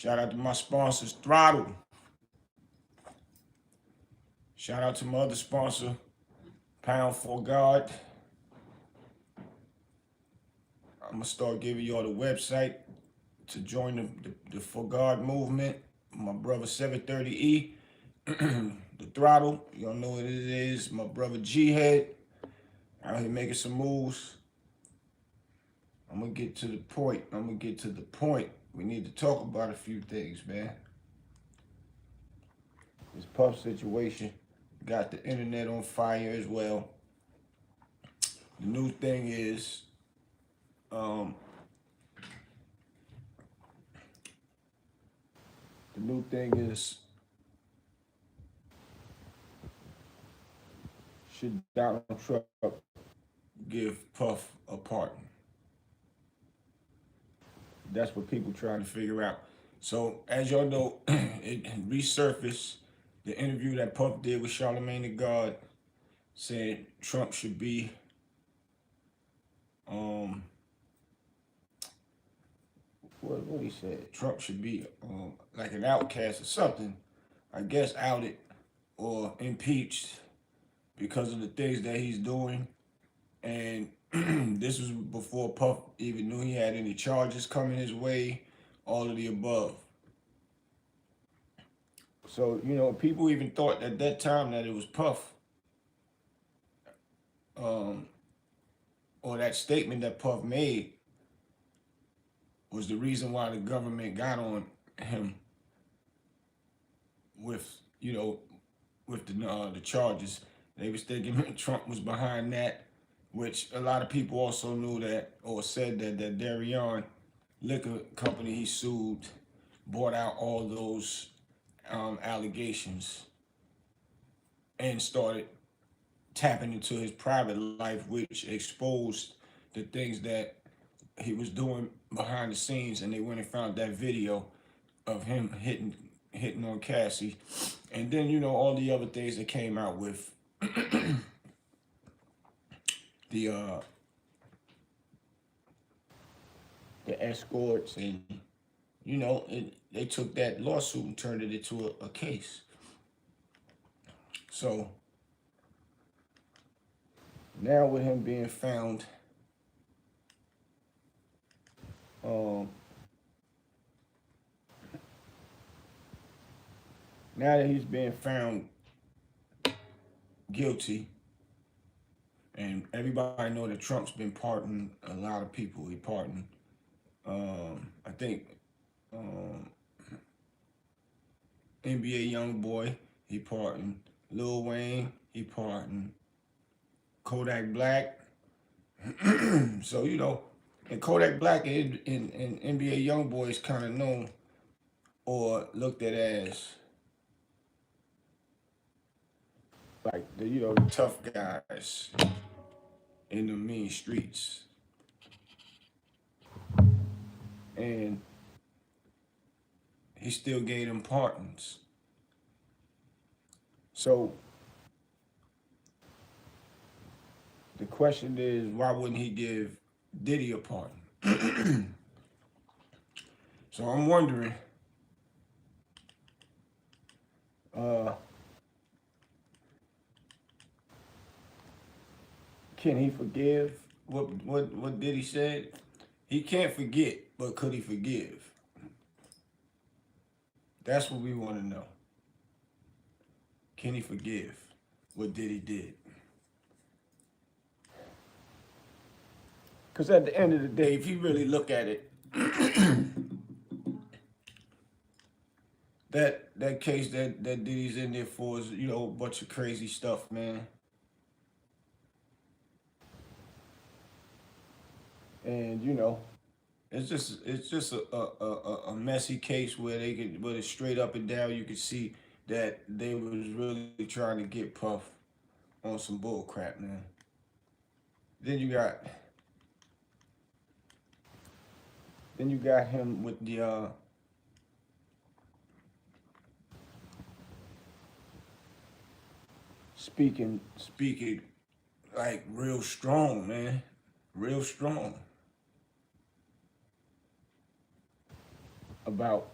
Shout out to my sponsors, Throttle. Shout out to my other sponsor, Pound for God. I'm gonna start giving y'all the website to join the For God movement. My brother 730E, the Throttle. Y'all know what it is. My brother G Head out here making some moves. I'm gonna get to the point. We need to talk about a few things, man. This Puff situation got the internet on fire as well. The new thing is, um, should Donald Trump give Puff a pardon? That's what people trying to figure out. So as y'all know, it resurfaced the interview that Puff did with Charlemagne the God, saying Trump should be what he said. Trump should be like an outcast or something. I guess outed or impeached because of the things that he's doing. And this was before Puff even knew he had any charges coming his way, all of the above. So, people even thought at that time that it was Puff, or that statement that Puff made was the reason why the government got on him with, with the charges. They was thinking Trump was behind that, which a lot of people also knew that, or said that Darien liquor company he sued bought out all those allegations and started tapping into his private life, which exposed the things that he was doing behind the scenes. And they went and found that video of him hitting on Cassie, and then all the other things that came out with the escorts, and they took that lawsuit and turned it into a case. So now with him being found, now that he's being found guilty, and everybody know that Trump's been pardoning a lot of people. He pardoned, I think, NBA YoungBoy, he pardoned Lil Wayne, he pardoned Kodak Black. So and Kodak Black and NBA YoungBoy is kind of known or looked at as like the tough guys in the mean streets, and he still gave them pardons. So the question is, why wouldn't he give Diddy a pardon? So I'm wondering, can he forgive what Diddy said? He can't forget, but could he forgive? That's what we want to know. Can he forgive what Diddy did? Because at the end of the day, if you really look at it, that case that Diddy's in there for is a bunch of crazy stuff, man. And it's just a messy case where it's straight up and down. You can see that they was really trying to get Puff on some bull crap, man. Then you got him with the speaking like real strong, man, real strong about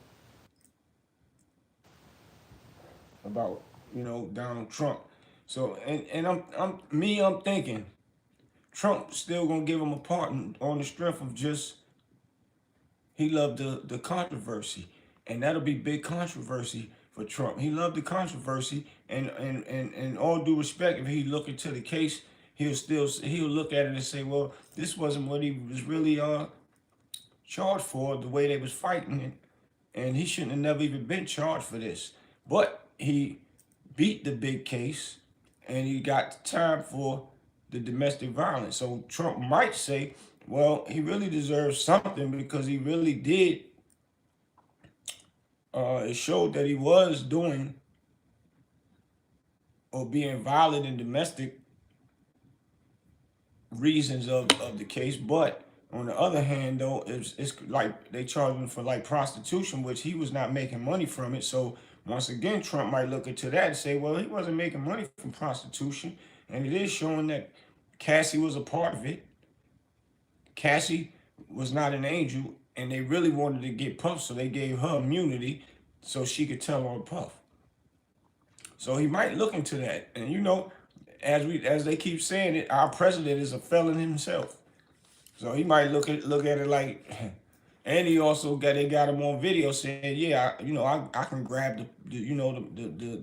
about Donald Trump. So and I'm thinking Trump still gonna give him a pardon on the strength of just he loved the controversy, and that'll be big controversy for Trump. He loved the controversy, and all due respect, if he look into the case, he'll look at it and say, well, this wasn't what he was really charged for, the way they was fighting it, and he shouldn't have never even been charged for this. But he beat the big case, and he got time for the domestic violence. So Trump might say, well, he really deserves something because he really did. It showed that he was doing or being violent in domestic reasons of the case. But on the other hand, though, it's like they charged him for like prostitution, which he was not making money from it. So once again, Trump might look into that and say, well, he wasn't making money from prostitution. And it is showing that Cassie was a part of it. Cassie was not an angel, and they really wanted to get Puff, so they gave her immunity so she could tell on Puff. So he might look into that. And as they keep saying it, our president is a felon himself. So he might look at it like, and he also they got him on video saying, yeah, I can grab the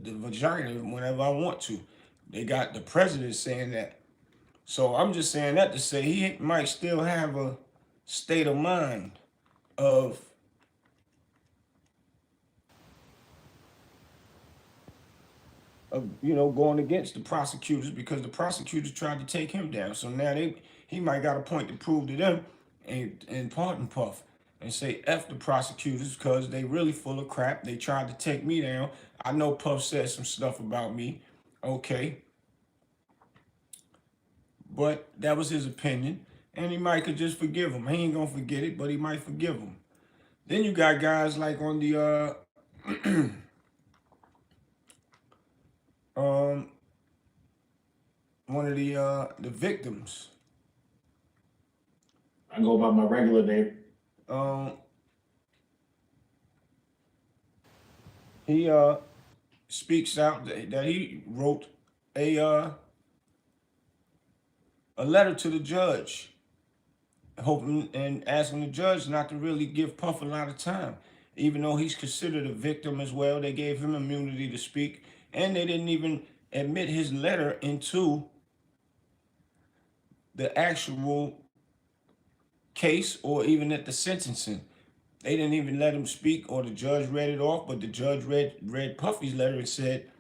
vagina whenever I want to. They got the president saying that. So I'm just saying that to say he might still have a state of mind of going against the prosecutors because the prosecutors tried to take him down. So now he might got a point to prove to them and pardon Puff and say F the prosecutors because they really full of crap. They tried to take me down. I know Puff said some stuff about me. Okay. But that was his opinion. And he might could just forgive him. He ain't gonna forget it, but he might forgive him. Then you got guys like on the one of the victims. I go by my regular name. He speaks out that he wrote a letter to the judge, hoping and asking the judge not to really give Puff a lot of time, even though he's considered a victim as well. They gave him immunity to speak, and they didn't even admit his letter into the actual case or even at the sentencing. They didn't even let him speak, or the judge read it off, but the judge read Puffy's letter and said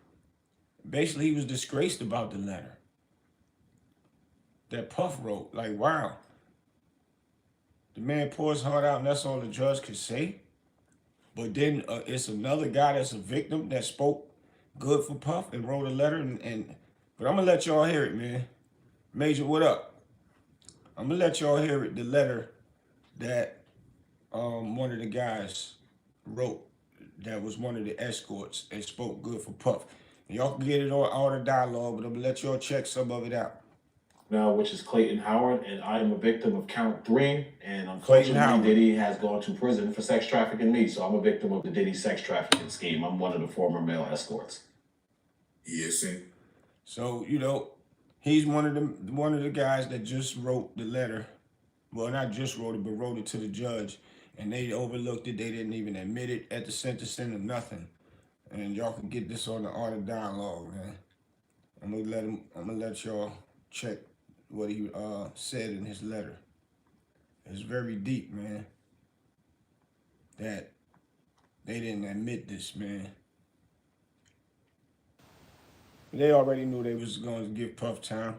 basically he was disgraced about the letter that Puff wrote. Like, wow. The man poured his heart out, and that's all the judge could say. But then it's another guy that's a victim that spoke good for Puff and wrote a letter. But I'm going to let y'all hear it, man. Major, what up? I'm going to let y'all hear it, the letter that one of the guys wrote that was one of the escorts and spoke good for Puff. And y'all can get it all the dialogue, but I'm going to let y'all check some of it out. Now, which is Clayton Howard, and I am a victim of count 3. And unfortunately, Diddy has gone to prison for sex trafficking me. So I'm a victim of the Diddy sex trafficking scheme. I'm one of the former male escorts. Yes, sir. So he's one of the guys that just wrote the letter. Well, not just wrote it, but wrote it to the judge, and they overlooked it. They didn't even admit it at the sentencing or nothing. And y'all can get this on the art of dialogue, man. I'm gonna let y'all check what he said in his letter. It's very deep, man. That they didn't admit this, man. They already knew they was going to give Puff time.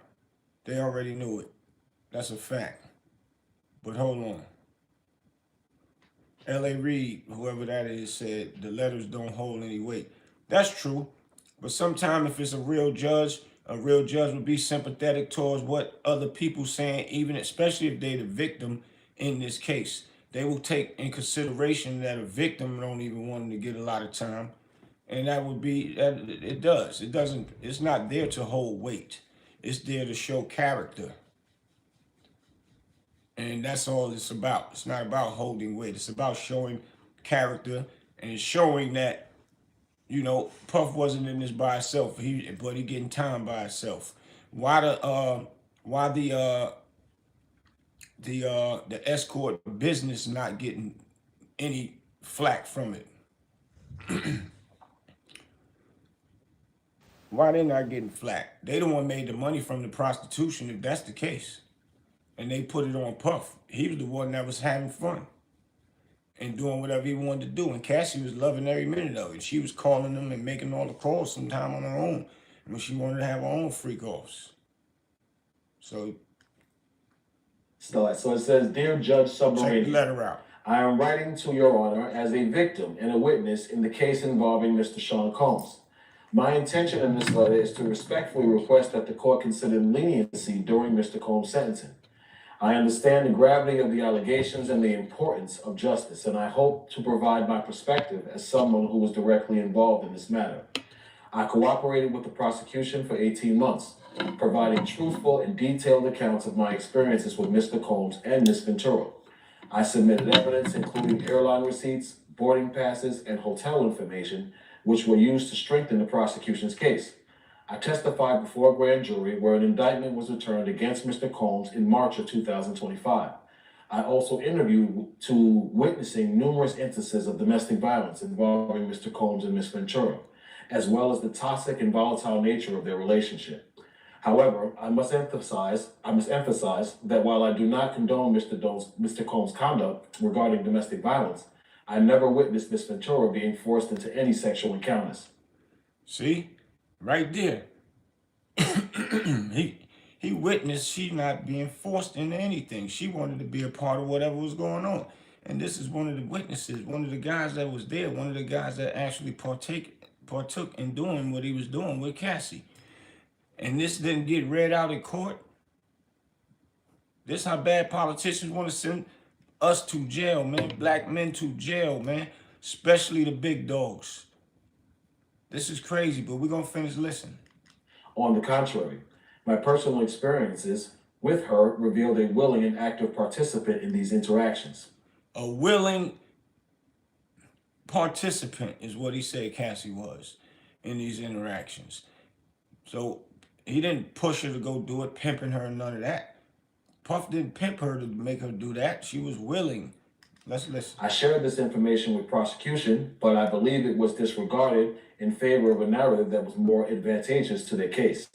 They already knew it. That's a fact. But hold on. L.A. Reid, whoever that is, said the letters don't hold any weight. That's true. But sometimes if it's a real judge would be sympathetic towards what other people saying, even especially if they're the victim in this case. They will take in consideration that a victim don't even want to get a lot of time. And that would be, it does. It's not there to hold weight. It's there to show character. And that's all it's about. It's not about holding weight. It's about showing character and showing that You know, Puff wasn't in this by himself. But he getting time by himself. Why the escort business not getting any flack from it? Why they not getting flack? They the one made the money from the prostitution, if that's the case. And they put it on Puff. He was the one that was having fun and doing whatever he wanted to do. And Cassie was loving every minute of it. She was calling them and making all the calls sometime on her own when she wanted to have her own freak offs. So So it says, Dear Judge check the Submarine, letter out. I am writing to Your Honor as a victim and a witness in the case involving Mr. Sean Combs. My intention in this letter is to respectfully request that the court consider leniency during Mr. Combs' sentencing. I understand the gravity of the allegations and the importance of justice, and I hope to provide my perspective as someone who was directly involved in this matter. I cooperated with the prosecution for 18 months, providing truthful and detailed accounts of my experiences with Mr. Combs and Ms. Ventura. I submitted evidence including airline receipts, boarding passes, and hotel information, which were used to strengthen the prosecution's case. I testified before a grand jury where an indictment was returned against Mr. Combs in March of 2025. I also interviewed to witnessing numerous instances of domestic violence involving Mr. Combs and Ms. Ventura, as well as the toxic and volatile nature of their relationship. However, I must emphasize that while I do not condone Mr. Combs' conduct regarding domestic violence, I never witnessed Ms. Ventura being forced into any sexual encounters. See? Right there. he witnessed she not being forced into anything. She wanted to be a part of whatever was going on. And this is one of the witnesses, one of the guys that was there, one of the guys that actually partook in doing what he was doing with Cassie. And this didn't get read out in court. This how bad politicians want to send us to jail, man. Black men to jail, man. Especially the big dogs. This is crazy, but we're going to finish listening. On the contrary, my personal experiences with her revealed a willing and active participant in these interactions. A willing participant is what he said Cassie was in these interactions. So he didn't push her to go do it, pimping her, and none of that. Puff didn't pimp her to make her do that. She was willing. Let's listen. I shared this information with prosecution, but I believe it was disregarded in favor of a narrative that was more advantageous to their case.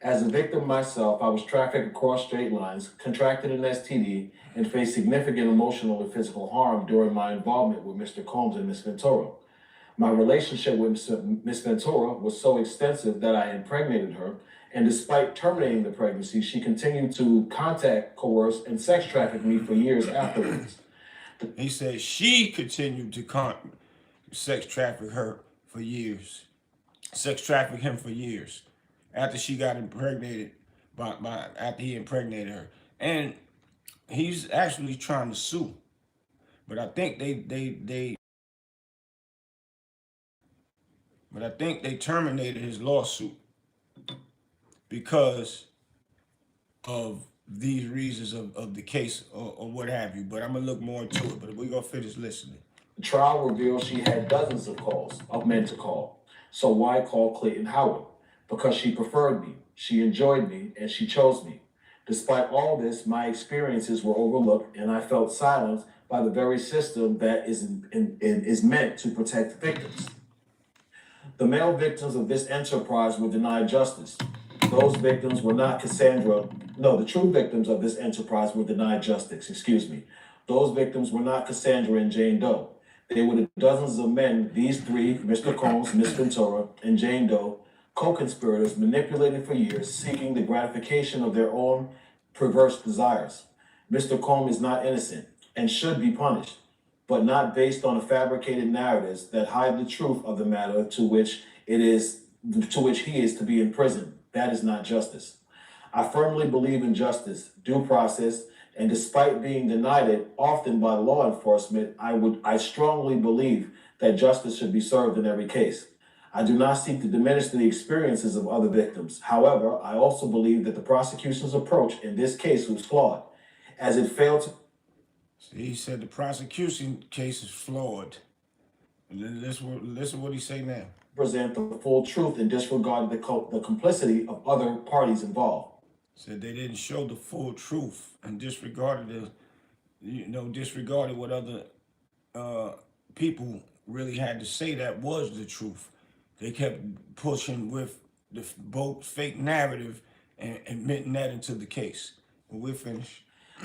As a victim myself, I was trafficked across state lines, contracted an STD, and faced significant emotional and physical harm during my involvement with Mr. Combs and Ms. Ventura. My relationship with Ms. Ventura was so extensive that I impregnated her, and despite terminating the pregnancy, she continued to contact, coerce, and sex traffic me for years afterwards. He said she continued to sex traffic her for years. Sex traffic him for years. After she got impregnated, after he impregnated her. And he's actually trying to sue. But I think they terminated his lawsuit because of these reasons of the case or what have you. But I'm going to look more into it. But we're going to finish listening. The trial revealed she had dozens of men to call. So why call Clayton Howard? Because she preferred me, she enjoyed me, and she chose me. Despite all this, my experiences were overlooked, and I felt silenced by the very system that is meant to protect victims. The male victims of this enterprise were denied justice. Those victims were not the true victims of this enterprise were denied justice, Those victims were not Cassandra and Jane Doe. They were the dozens of men, these three, Mr. Combs, Ms. Ventura, and Jane Doe, co-conspirators manipulated for years, seeking the gratification of their own perverse desires. Mr. Combs is not innocent and should be punished, but not based on fabricated narratives that hide the truth of the matter to which he is to be imprisoned. That is not justice. I firmly believe in justice, due process, and despite being denied it often by law enforcement, I strongly believe that justice should be served in every case. I do not seek to diminish the experiences of other victims. However, I also believe that the prosecution's approach in this case was flawed, as it failed to... See, he said the prosecution case is flawed, Listen what he say now. Present the full truth and disregarded the complicity of other parties involved. Said they didn't show the full truth and disregarded what other uh, people really had to say that was the truth. They kept pushing with the both fake narrative and admitting that into the case. But we're finished.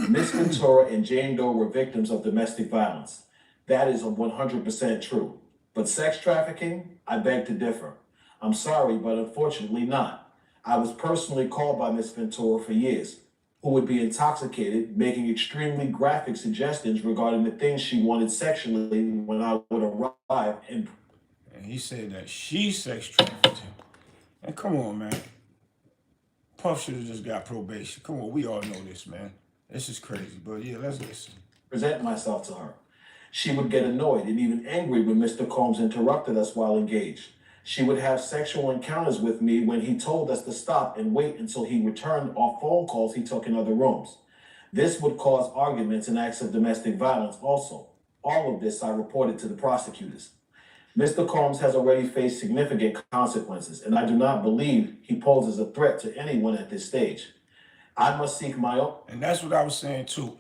Miss Ventura and Jane Doe were victims of domestic violence. That is 100% true. But sex trafficking, I beg to differ. I'm sorry, but unfortunately not. I was personally called by Miss Ventura for years, who would be intoxicated, making extremely graphic suggestions regarding the things she wanted sexually when I would arrive and he said that she sex trafficked him. And come on, man. Puff should have just got probation. Come on, we all know this, man. This is crazy. But yeah, let's listen. present myself to her. She would get annoyed and even angry when Mr. Combs interrupted us while engaged. She would have sexual encounters with me when he told us to stop and wait until he returned off phone calls he took in other rooms. This would cause arguments and acts of domestic violence also. All of this I reported to the prosecutors. Mr. Combs has already faced significant consequences, and I do not believe he poses a threat to anyone at this stage. I must seek my own. And that's what I was saying too.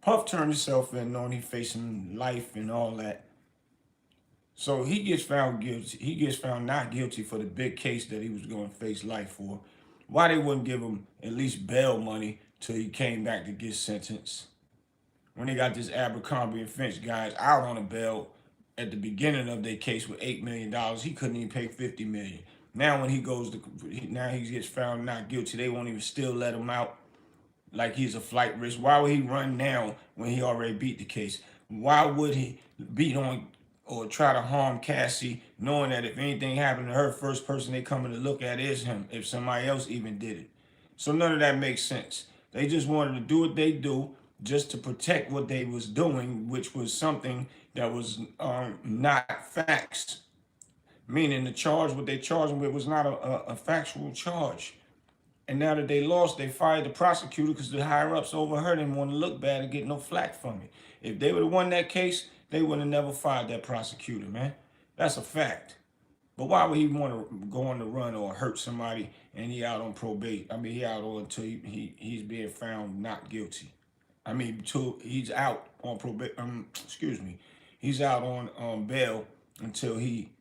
Puff turned himself in knowing he facing life and all that. So he gets found guilty. He gets found not guilty for the big case that he was going to face life for. Why they wouldn't give him at least bail money till he came back to get sentenced? When they got this Abercrombie and Finch guys out on a bail at the beginning of their case with $8 million, he couldn't even pay $50 million. Now when he gets found not guilty, they won't even still let him out like he's a flight risk. Why would he run now when he already beat the case? Why would he beat on or try to harm Cassie, knowing that if anything happened to her, first person they coming to look at is him, if somebody else even did it? So none of that makes sense. They just wanted to do what they do just to protect what they was doing, which was something that was not facts. Meaning the charge, what they charged him with was not a factual charge. And now that they lost, they fired the prosecutor because the higher-ups overheard him want to look bad and get no flack from it. If they would have won that case, they would have never fired that prosecutor, man. That's a fact. But why would he want to go on the run or hurt somebody and he out on probation? I mean, he out on until he's being found not guilty. I mean, he's out on probation. He's out on bail until he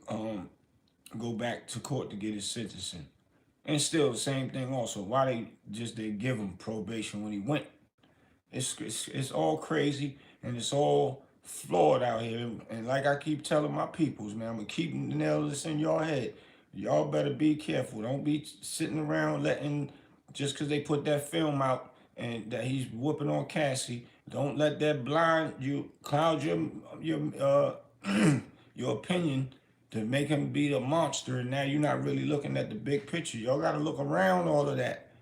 go back to court to get his sentencing. And still the same thing also. Why they give him probation when he went? It's all crazy and it's all flawed out here. And like I keep telling my peoples, man, I'm gonna keep nailing this in your head. Y'all better be careful. Don't be sitting around letting, just because they put that film out and that he's whooping on Cassie, don't let that blind you, cloud your your opinion to make him be a monster. And now you're not really looking at the big picture. Y'all got to look around all of that.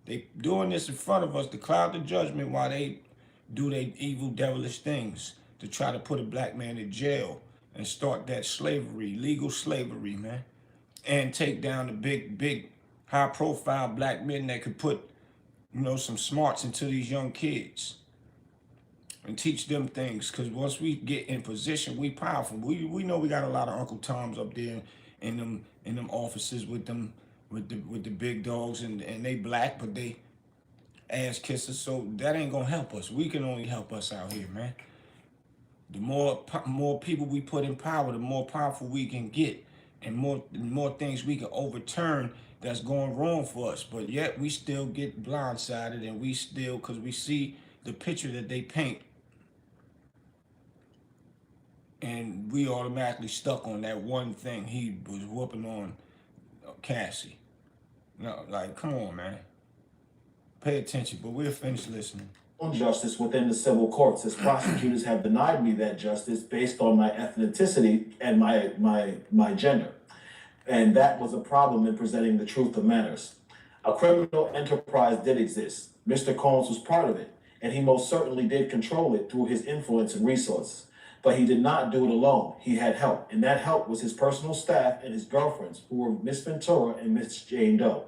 They doing this in front of us to cloud the judgment while they do their evil, devilish things to try to put a black man in jail and start that slavery, legal slavery, man. And take down the big, high-profile black men that could put, some smarts into these young kids and teach them things. Because once we get in position, we powerful. We know we got a lot of Uncle Toms up there in them offices with the big dogs, and they black, but they ass kissers. So that ain't gonna help us. We can only help us out here, man. The more people we put in power, the more powerful we can get, and more things we can overturn that's going wrong for us. But yet we still get blindsided, and we still, because we see the picture that they paint, and we automatically stuck on that one thing. He was whooping on Cassie. No, like, come on, man. Pay attention, but we'll finish listening. Justice within the civil courts, as prosecutors have denied me that justice based on my ethnicity and my gender. And that was a problem in presenting the truth of matters. A criminal enterprise did exist. Mr. Combs was part of it, and he most certainly did control it through his influence and resources. But he did not do it alone. He had help, and that help was his personal staff and his girlfriends, who were Miss Ventura and Miss Jane Doe,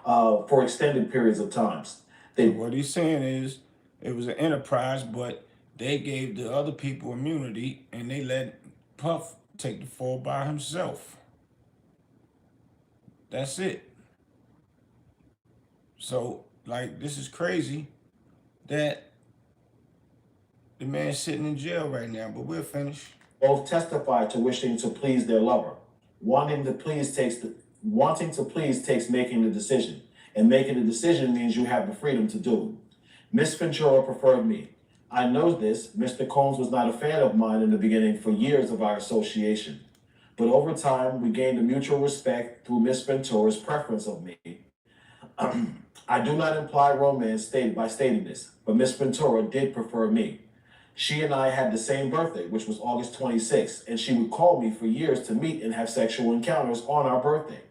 for extended periods of times. What he's saying is, it was an enterprise, but they gave the other people immunity and they let Puff take the fall by himself. That's it. So, like, this is crazy that the man's sitting in jail right now, but we'll finish. Both testified to wishing to please their lover. Wanting to please takes making the decision, and making the decision means you have the freedom to do it. Miss Ventura preferred me. I know this. Mr. Combs was not a fan of mine in the beginning for years of our association. But over time, we gained a mutual respect through Miss Ventura's preference of me. I do not imply romance by stating this, but Miss Ventura did prefer me. She and I had the same birthday, which was August 26th, and she would call me for years to meet and have sexual encounters on our birthday.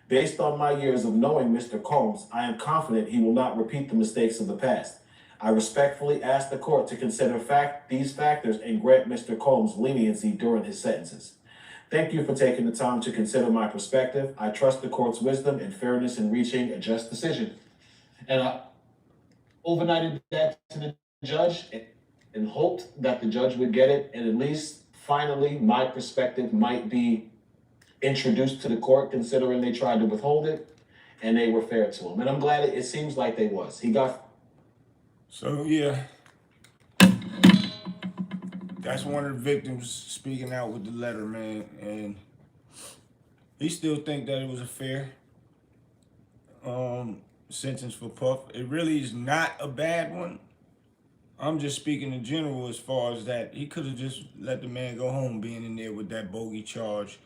Based on my years of knowing Mr. Combs, I am confident he will not repeat the mistakes of the past. I respectfully ask the court to consider these factors and grant Mr. Combs leniency during his sentences. Thank you for taking the time to consider my perspective. I trust the court's wisdom and fairness in reaching a just decision. And I overnighted that to the judge and hoped that the judge would get it, and at least finally my perspective might be introduced to the court, considering they tried to withhold it and they were fair to him. And I'm glad it seems like they was. He got. So, yeah, that's one of the victims speaking out with the letter, man. And he still think that it was a fair sentence for Puff. It really is not a bad one. I'm just speaking in general as far as that he could have just let the man go home being in there with that bogey charge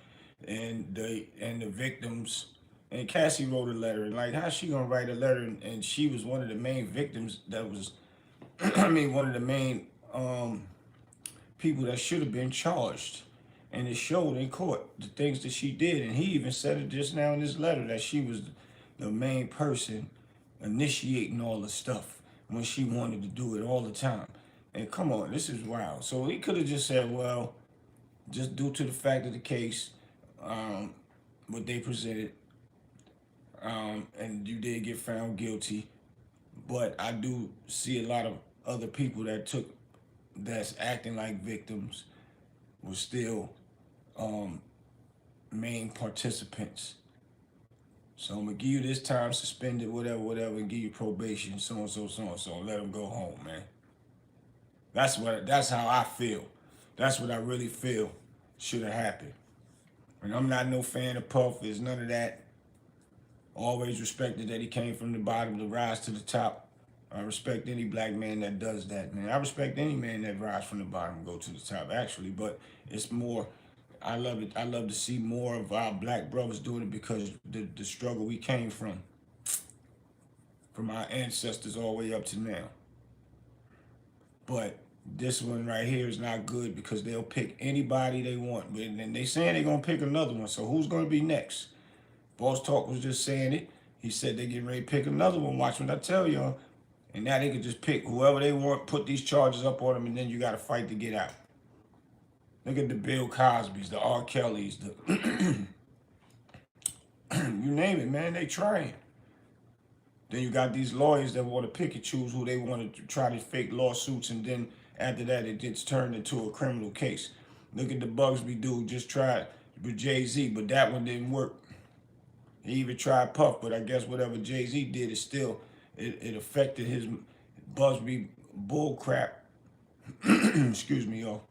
and the victims. And Cassie wrote a letter. And like, how's she gonna write a letter? And she was one of the main victims that was I mean, one of the main people that should have been charged. And it showed in court the things that she did. And he even said it just now in this letter that she was the main person initiating all the stuff when she wanted to do it all the time. And come on, this is wild. So he could have just said, well, just due to the fact of the case, what they presented, and you did get found guilty. But I do see a lot of other people that's acting like victims were still main participants. So I'm gonna give you this time suspended, whatever, and give you probation, so and so, and let them go home, man. That's how I feel. That's what I really feel should have happened. And I'm not no fan of Puff. There's none of that. Always respected that he came from the bottom to rise to the top. I respect any black man that does that, man. I respect any man that rise from the bottom and go to the top, actually. But it's more, I love it. I love to see more of our black brothers doing it because the struggle we came from our ancestors all the way up to now. But this one right here is not good because they'll pick anybody they want. And they saying they're going to pick another one. So who's going to be next? Boss Talk was just saying it. He said they're getting ready to pick another one. Watch what I tell y'all. And now they can just pick whoever they want, put these charges up on them, and then you got to fight to get out. Look at the Bill Cosbys, the R. Kellys, the you name it, man. They trying. Then you got these lawyers that want to pick and choose who they want to try to fake lawsuits, and then after that it gets turned into a criminal case. Look at the Bugsby dude just tried with Jay-Z, but that one didn't work. He even tried Puff, but I guess whatever Jay-Z did is still, it affected his Busby bull crap. Excuse me, y'all.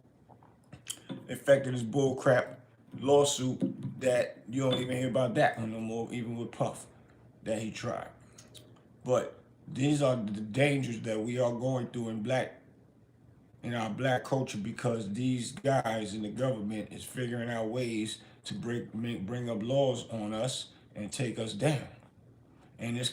It affected his bull crap lawsuit that you don't even hear about that one no more, even with Puff, that he tried. But these are the dangers that we are going through in our black culture because these guys in the government is figuring out ways to bring up laws on us and take us down. And they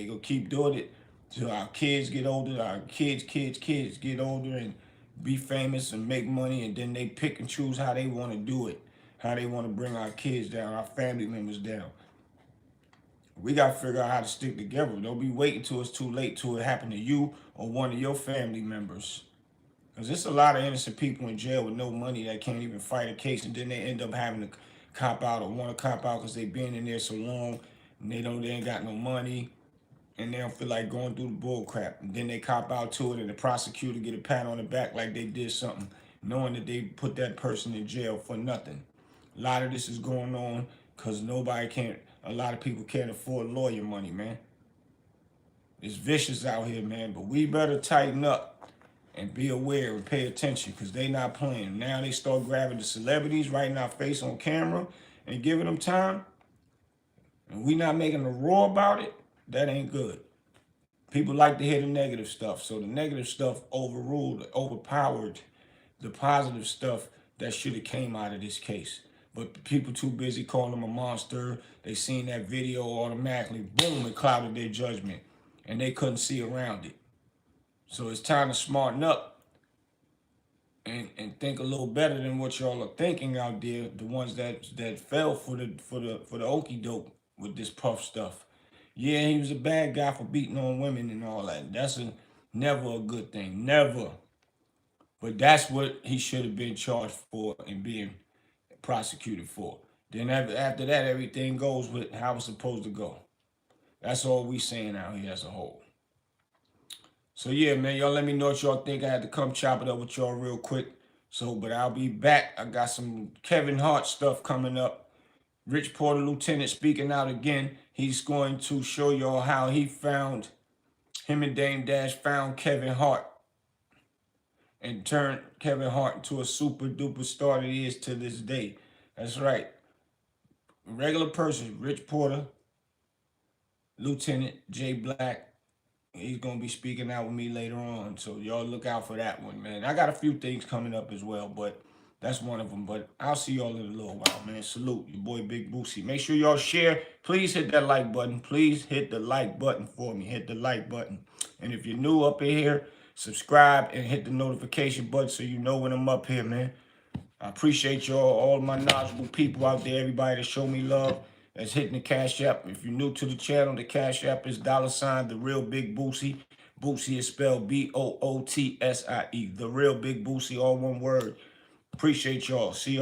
gonna keep doing it till our kids get older, our kids get older and be famous and make money, and then they pick and choose how they want to do it, how they want to bring our kids down, our family members down. We got to figure out how to stick together. Don't be waiting till it's too late till it happen to you or one of your family members. Because there's a lot of innocent people in jail with no money that can't even fight a case, and then they end up having to cop out or want to cop out because they've been in there so long and they ain't got no money. and they don't feel like going through the bull crap. And then they cop out to it, and the prosecutor get a pat on the back like they did something, knowing that they put that person in jail for nothing. A lot of this is going on because a lot of people can't afford lawyer money, man. It's vicious out here, man, but we better tighten up and be aware and pay attention because they not playing. Now they start grabbing the celebrities right in our face on camera and giving them time, and we not making a roar about it. That ain't good. People like to hear the negative stuff, so the negative stuff overpowered the positive stuff that should have came out of this case. But people too busy calling him a monster. They seen that video automatically, boom, it clouded their judgment, and they couldn't see around it. So it's time to smarten up and think a little better than what y'all are thinking out there. The ones that fell for the okie doke with this Puff stuff. Yeah, he was a bad guy for beating on women and all that. That's never a good thing, never. But that's what he should have been charged for and being prosecuted for. Then after that, everything goes with how it's supposed to go. That's all we saying out here as a whole. So yeah, man, y'all let me know what y'all think. I had to come chop it up with y'all real quick. But I'll be back. I got some Kevin Hart stuff coming up. Rich Porter Lieutenant speaking out again. He's going to show y'all how him and Dame Dash found Kevin Hart and turned Kevin Hart into a super duper star that he is to this day. That's right. A regular person, Rich Porter, Lieutenant J Black. He's going to be speaking out with me later on. So y'all look out for that one, man. I got a few things coming up as well, but that's one of them. But I'll see y'all in a little while, man. Salute, your boy Big Boosie. Make sure y'all share. Please hit that like button. Please hit the like button for me. Hit the like button. And if you're new up in here, subscribe and hit the notification button so you know when I'm up here, man. I appreciate y'all, all my knowledgeable people out there, everybody that show me love, that's hitting the Cash App. If you're new to the channel, the Cash App is $ The Real Big Boosie. Boosie is spelled Bootsie. The Real Big Boosie, all one word. Appreciate y'all. See y'all.